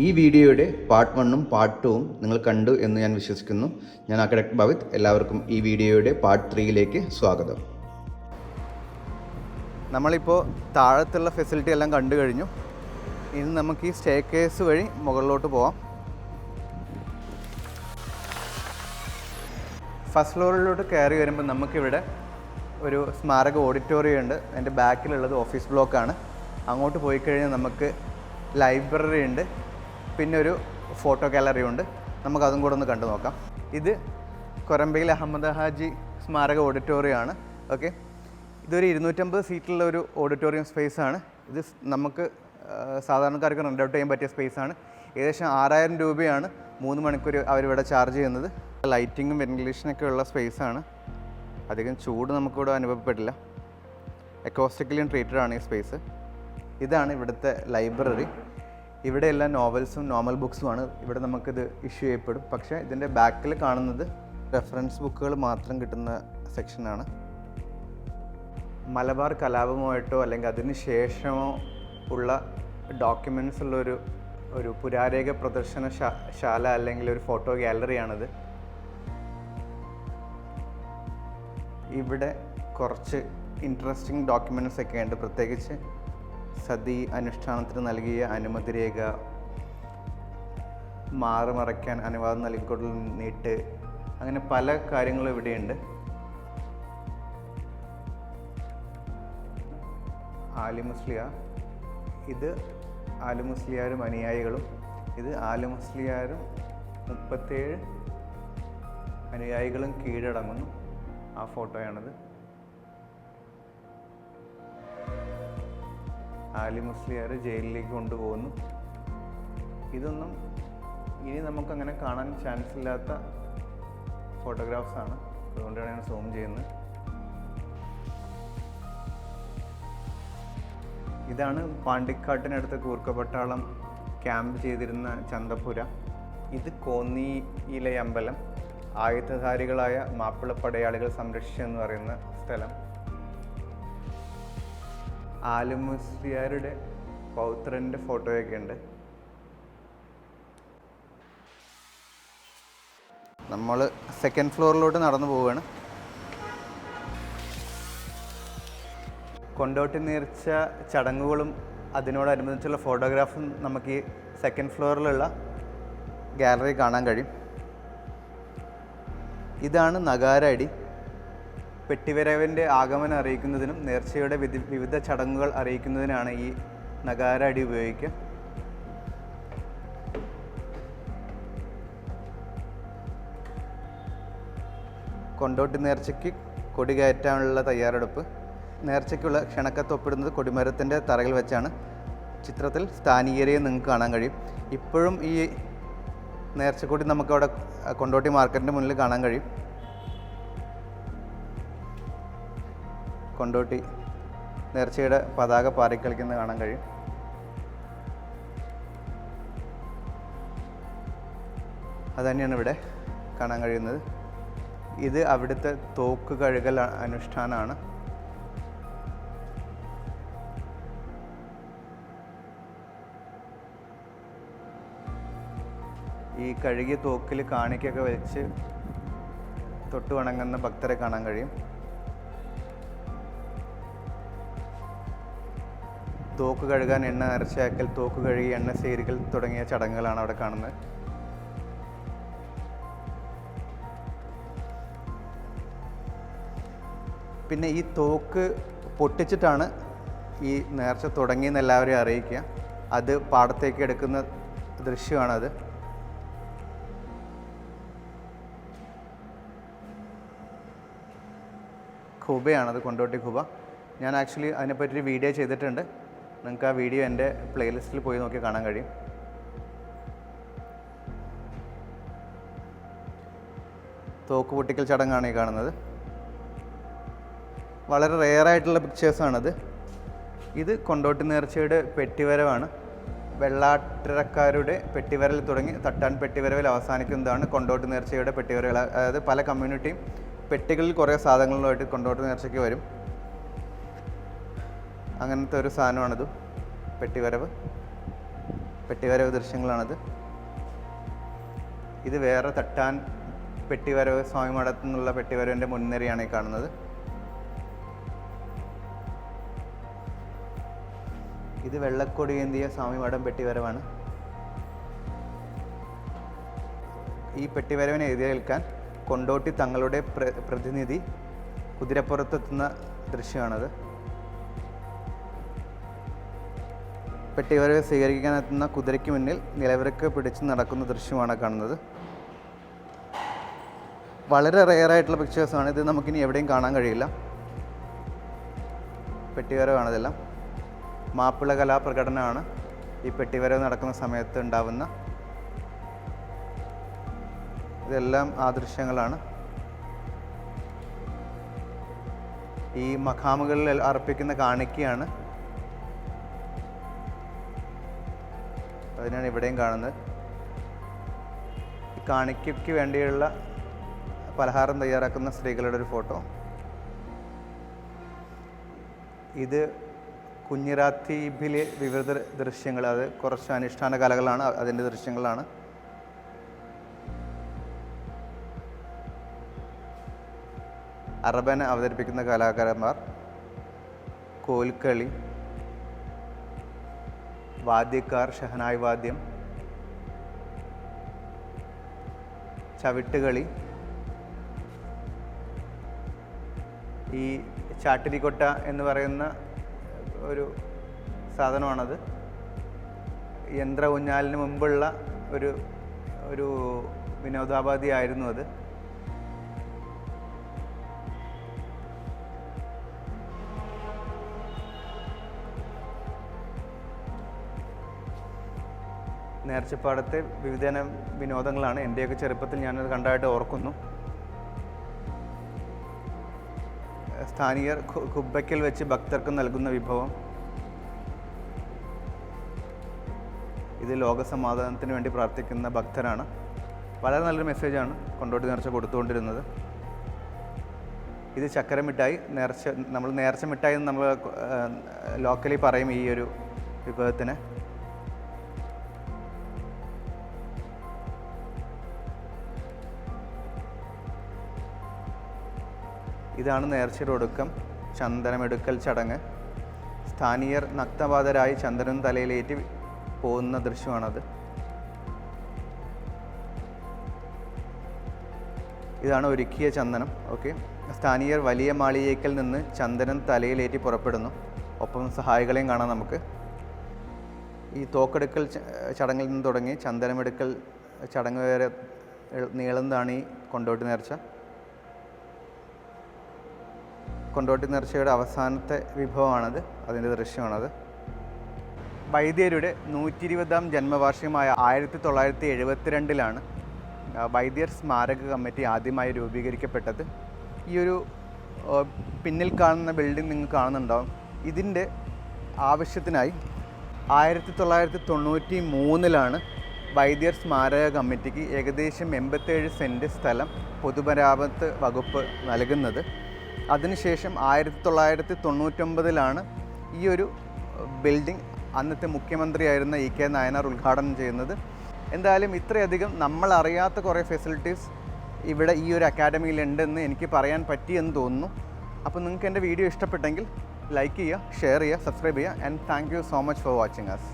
ഈ വീഡിയോയുടെ part 1ഉം part 2ഉം നിങ്ങൾ കണ്ടു എന്ന് ഞാൻ വിശ്വസിക്കുന്നു. ഞാൻ ആർക്കിടെക്ട് ഭവിത്. എല്ലാവർക്കും ഈ വീഡിയോയുടെ പാർട്ട് 3യിലേക്ക് സ്വാഗതം. നമ്മളിപ്പോൾ താഴത്തുള്ള ഫെസിലിറ്റി എല്ലാം കണ്ടു കഴിഞ്ഞു. ഇനി നമുക്ക് ഈ സ്റ്റെയർകേസ് വഴി മുകളിലോട്ട് പോവാം. ഫസ്റ്റ് ഫ്ലോറിലോട്ട് കയറി വരുമ്പോൾ നമുക്കിവിടെ ഒരു സ്മാരക ഓഡിറ്റോറിയം ഉണ്ട്. അതിൻ്റെ ബാക്കിലുള്ളത് ഓഫീസ് ബ്ലോക്കാണ്. അങ്ങോട്ട് പോയി കഴിഞ്ഞാൽ നമുക്ക് ലൈബ്രറി ഉണ്ട്, പിന്നെ ഒരു ഫോട്ടോ ഗാലറി ഉണ്ട്. നമുക്കതും കൂടെ ഒന്ന് കണ്ടു നോക്കാം. ഇത് കൊരമ്പയിൽ അഹമ്മദ് ഹാജി സ്മാരക ഓഡിറ്റോറിയമാണ്. ഓക്കെ, ഇതൊരു 250 സീറ്റുള്ള ഒരു ഓഡിറ്റോറിയം സ്പേസാണ്. ഇത് നമുക്ക് സാധാരണക്കാർക്ക് റെൻ്റ് ഔട്ട് ചെയ്യാൻ പറ്റിയ സ്പേസാണ്. ഏകദേശം 6000 രൂപയാണ് 3 മണിക്കൂർ അവരിവിടെ ചാർജ് ചെയ്യുന്നത്. ലൈറ്റിങ്ങും വെന്റിലേഷനൊക്കെ ഉള്ള സ്പേസാണ്. അധികം ചൂട് നമുക്കിവിടെ അനുഭവപ്പെട്ടില്ല. അക്കോസ്റ്റിക്കലിയും ട്രീറ്റഡ് ആണ് ഈ സ്പേസ്. ഇതാണ് ഇവിടുത്തെ ലൈബ്രറി. ഇവിടെ എല്ലാ നോവൽസും നോർമൽ ബുക്സുമാണ് ഇവിടെ നമുക്കിത് ഇഷ്യൂ ചെയ്യപ്പെടും. പക്ഷേ ഇതിൻ്റെ ബാക്കിൽ കാണുന്നത് റെഫറൻസ് ബുക്കുകൾ മാത്രം കിട്ടുന്ന സെക്ഷനാണ്. മലബാർ കലാപമായിട്ടോ അല്ലെങ്കിൽ അതിന് ശേഷമോ ഉള്ള ഡോക്യുമെൻറ്റ്സ് ഉള്ളൊരു പുരാരേഖ പ്രദർശനശാല അല്ലെങ്കിൽ ഒരു ഫോട്ടോ ഗാലറിയാണിത്. ഇവിടെ കുറച്ച് ഇൻട്രസ്റ്റിംഗ് ഡോക്യുമെൻറ്റ്സ് ഒക്കെ ഉണ്ട്. പ്രത്യേകിച്ച് സതി അനുഷ്ഠാനത്തിന് നൽകിയ അനുമതി രേഖ, മാറുമറയ്ക്കാൻ അനുവാദം നൽകിക്കൊടുൽ നീട്ട്, അങ്ങനെ പല കാര്യങ്ങളും ഇവിടെയുണ്ട്. ആലി മുസ്ലിയാർ, ഇത് ആലി മുസ്ലിയാരും അനുയായികളും. ഇത് ആലി മുസ്ലിയാരും 37 അനുയായികളും കീഴടങ്ങുന്നു. ആ ഫോട്ടോയാണിത്. ആലി മുസ്ലിയാർ ജയിലിലേക്ക് കൊണ്ടുപോകുന്നു. ഇതൊന്നും ഇനി നമുക്കങ്ങനെ കാണാൻ ചാൻസ് ഇല്ലാത്ത ഫോട്ടോഗ്രാഫ്സാണ്. അതുകൊണ്ടാണ് ഞാൻ സൂം ചെയ്യുന്നത്. ഇതാണ് പാണ്ടിക്കാട്ടിനടുത്ത് കൂർക്കപ്പട്ടാളം ക്യാമ്പ് ചെയ്തിരുന്ന ചന്തപുര. ഇത് കോന്നിയിലെ അമ്പലം. ആയുധധാരികളായ മാപ്പിളപ്പടയാളികൾ സംരക്ഷിച്ചെന്ന് പറയുന്ന സ്ഥലം. ആലിമുസ്ലിയാരുടെ പൗത്രൻ്റെ ഫോട്ടോയൊക്കെ ഉണ്ട്. നമ്മൾ സെക്കൻഡ് ഫ്ലോറിലോട്ട് നടന്നു പോവുകയാണ്. കൊണ്ടോട്ടി നേർച്ച ചടങ്ങുകളും അതിനോടനുബന്ധിച്ചുള്ള ഫോട്ടോഗ്രാഫും നമുക്ക് ഈ സെക്കൻഡ് ഫ്ലോറിലുള്ള ഗാലറി കാണാൻ കഴിയും. ഇതാണ് നഗാര അടി. പെട്ടിവരവിൻ്റെ ആഗമനം അറിയിക്കുന്നതിനും നേർച്ചയുടെ വിവിധ ചടങ്ങുകൾ അറിയിക്കുന്നതിനാണ് ഈ നഗാര അടി ഉപയോഗിക്കുക. കൊണ്ടോട്ടി നേർച്ചയ്ക്ക് കൊടി കയറ്റാനുള്ള തയ്യാറെടുപ്പ്. നേർച്ചയ്ക്കുള്ള ക്ഷണക്കത്ത് ഒപ്പിടുന്നത് കൊടിമരത്തിൻ്റെ തറയിൽ വെച്ചാണ്. ചിത്രത്തിൽ സ്ഥാനീയരെയും നിങ്ങൾക്ക് കാണാൻ കഴിയും. ഇപ്പോഴും ഈ നേർച്ചക്കൊടി നമുക്കവിടെ കൊണ്ടോട്ടി മാർക്കറ്റിൻ്റെ മുന്നിൽ കാണാൻ കഴിയും. കൊണ്ടോട്ടി നേർച്ചയുടെ പതാക പാറിക്കളിക്കുന്നത് കാണാൻ കഴിയും. അതുതന്നെയാണ് ഇവിടെ കാണാൻ കഴിയുന്നത്. ഇത് അവിടുത്തെ തോക്ക് കഴുകൽ അനുഷ്ഠാനമാണ്. ഈ കഴുകിയ തോക്കിൽ കാണിക്കൊക്കെ വെച്ച് തൊട്ട് വണങ്ങുന്ന ഭക്തരെ കാണാൻ കഴിയും. തോക്ക് കഴുകാൻ എണ്ണ നിറച്ചാക്കൽ, തോക്ക് കഴുകി എണ്ണ സേരിക്കൽ തുടങ്ങിയ ചടങ്ങുകളാണ് അവിടെ കാണുന്നത്. പിന്നെ ഈ തോക്ക് പൊട്ടിച്ചിട്ടാണ് ഈ നേർച്ച തുടങ്ങിയെന്ന് എല്ലാവരെയും അറിയിക്കുക. അത് പാടത്തേക്ക് എടുക്കുന്ന ദൃശ്യമാണത്. ഖുബയാണത്, കൊണ്ടോട്ടി ഖുബ. ഞാൻ ആക്ച്വലി അതിനെപ്പറ്റി വീഡിയോ ചെയ്തിട്ടുണ്ട്. നിങ്ങൾക്ക് ആ വീഡിയോ എൻ്റെ പ്ലേലിസ്റ്റിൽ പോയി നോക്കി കാണാൻ കഴിയും. തോക്ക് പൊട്ടിക്കൽ ചടങ്ങാണ് ഈ കാണുന്നത്. വളരെ റെയറായിട്ടുള്ള പിക്ചേഴ്സാണത്. ഇത് കൊണ്ടോട്ടി നേർച്ചയുടെ പെട്ടിവരവാണ്. വെള്ളാട്ടിരക്കാരുടെ പെട്ടിവരൽ തുടങ്ങി തട്ടാൻ പെട്ടിവരവിൽ അവസാനിക്കുന്നതാണ് കൊണ്ടോട്ടി നേർച്ചയുടെ പെട്ടിവരകൾ. അതായത് പല കമ്മ്യൂണിറ്റിയും പെട്ടികളിൽ കുറേ സാധനങ്ങളുമായിട്ട് കൊണ്ടോട്ടി നേർച്ചയ്ക്ക് വരും. അങ്ങനത്തെ ഒരു സാധനമാണിത്, പെട്ടിവരവ്. പെട്ടിവരവ് ദൃശ്യങ്ങളാണത്. ഇത് വേറെ തട്ടാൻ പെട്ടിവരവ് സ്വാമി മഠത്തു നിന്നുള്ള പെട്ടിവരവിൻ്റെ മുൻനിരയാണ് ഈ കാണുന്നത്. ഇത് വെള്ളക്കൊടി ഏന്തിയ സ്വാമി മഠം പെട്ടിവരവാണ്. ഈ പെട്ടിവരവിനെ എതിരേൽക്കാൻ കൊണ്ടോട്ടി തങ്ങളുടെ പ്രതിനിധി കുതിരപ്പുറത്തെത്തുന്ന ദൃശ്യമാണത്. പെട്ടിവരവ് സ്വീകരിക്കാനെത്തുന്ന കുതിരയ്ക്ക് മുന്നിൽ നിലവിളക്ക് പിടിച്ച് നടക്കുന്ന ദൃശ്യമാണ് കാണുന്നത്. വളരെ റെയറായിട്ടുള്ള പിക്ചേഴ്സാണ് ഇത്. നമുക്കിനി എവിടെയും കാണാൻ കഴിയില്ല. പെട്ടിവരവാണിതെല്ലാം. മാപ്പിള കലാപ്രകടനമാണ് ഈ പെട്ടിവരവ് നടക്കുന്ന സമയത്ത് ഉണ്ടാവുന്ന. ഇതെല്ലാം ആ ദൃശ്യങ്ങളാണ്. ഈ മഖാമുകളിൽ അർപ്പിക്കുന്ന കാണിക്കയാണ്. അതിനാണ് ഇവിടെയും കാണുന്നത്. ഈ കാണിക്കയ്ക്ക് വേണ്ടിയുള്ള പലഹാരം തയ്യാറാക്കുന്ന സ്ത്രീകളുടെ ഒരു ഫോട്ടോ. ഇത് കുഞ്ഞിറാത്തീബിലെ വിവിധ ദൃശ്യങ്ങൾ, അത് കുറച്ച് അനുഷ്ഠാന കലകളാണ്, അതിൻ്റെ ദൃശ്യങ്ങളാണ്. അറബന അവതരിപ്പിക്കുന്ന കലാകാരന്മാർ, കോൽക്കളി, വാദ്യക്കാർ, ഷഹനായ് വാദ്യം, ചവിട്ടുകളി, ഈ ചാട്ടിരിക്കൊട്ട എന്ന് പറയുന്ന ഒരു സാധനമാണത്. യന്ത്ര ഊഞ്ഞാലിന് മുമ്പുള്ള ഒരു വിനോദോപാധിയായിരുന്നു അത്. നേർച്ചപ്പാടത്തെ വിവിധയിനം വിനോദങ്ങളാണ്. എൻ്റെയൊക്കെ ചെറുപ്പത്തിൽ ഞാനത് കണ്ടതായിട്ട് ഓർക്കുന്നു. സ്ഥാനീയർ കുബ്ബയ്ക്കൽ വെച്ച് ഭക്തർക്ക് നൽകുന്ന വിഭവം. ഇത് ലോകസമാധാനത്തിന് വേണ്ടി പ്രാർത്ഥിക്കുന്ന ഭക്തരാണ്. വളരെ നല്ലൊരു മെസ്സേജാണ് കൊണ്ടോട്ടി നേർച്ച കൊടുത്തുകൊണ്ടിരുന്നത്. ഇത് ചക്കര മിഠായി, നമ്മൾ നേർച്ച മിഠായി എന്ന് നമ്മൾ ലോക്കലി പറയും ഈ ഒരു വിഭവത്തിന്. ഇതാണ് നേർച്ചയുടെ ഒടുക്കം, ചന്ദനമെടുക്കൽ ചടങ്ങ്. സ്ഥാനീയർ നഗ്നപാതരായി ചന്ദനം തലയിലേറ്റി പോകുന്ന ദൃശ്യമാണത്. ഇതാണ് ഒരുക്കിയ ചന്ദനം. ഓക്കെ, സ്ഥാനീയർ വലിയ മാളികയിൽ നിന്ന് ചന്ദനം തലയിലേറ്റി പുറപ്പെടുന്നു. ഒപ്പം സഹായികളെയും കാണാം നമുക്ക്. ഈ തോക്കെടുക്കൽ ചടങ്ങിൽ നിന്ന് തുടങ്ങി ചന്ദനമെടുക്കൽ ചടങ്ങ് വരെ നീളുന്നതാണ് ഈ കൊണ്ടോട്ടി നേർച്ച. കൊണ്ടോട്ടി നേർച്ചയുടെ അവസാനത്തെ വിഭവമാണത്, അതിൻ്റെ ദൃശ്യമാണത്. വൈദ്യരുടെ 120ാം ജന്മവാർഷികമായ 1972 വൈദ്യർ സ്മാരക കമ്മിറ്റി ആദ്യമായി രൂപീകരിക്കപ്പെട്ടത്. ഈ ഒരു പിന്നിൽ കാണുന്ന ബിൽഡിംഗ് നിങ്ങൾ കാണുന്നുണ്ടാവും. ഇതിൻ്റെ ആവശ്യത്തിനായി 1993 വൈദ്യർ സ്മാരക കമ്മിറ്റിക്ക് ഏകദേശം 87 സെൻറ്റ് സ്ഥലം പൊതുമരാമത്ത് വകുപ്പ് നൽകുന്നത്. അതിനുശേഷം 1999 ഈ ഒരു ബിൽഡിംഗ് അന്നത്തെ മുഖ്യമന്ത്രിയായിരുന്ന E.K. നായനാർ ഉദ്ഘാടനം ചെയ്യുന്നത്. എന്തായാലും ഇത്രയധികം നമ്മൾ അറിയാത്ത കുറേ ഫെസിലിറ്റീസ് ഇവിടെ ഈ ഒരു അക്കാഡമിയിലുണ്ടെന്ന് എനിക്ക് പറയാൻ പറ്റിയെന്ന് തോന്നുന്നു. അപ്പോൾ നിങ്ങൾക്ക് എൻ്റെ വീഡിയോ ഇഷ്ടപ്പെട്ടെങ്കിൽ ലൈക്ക് ചെയ്യുക, ഷെയർ ചെയ്യുക, സബ്സ്ക്രൈബ് ചെയ്യുക. And thank you so much for watching us.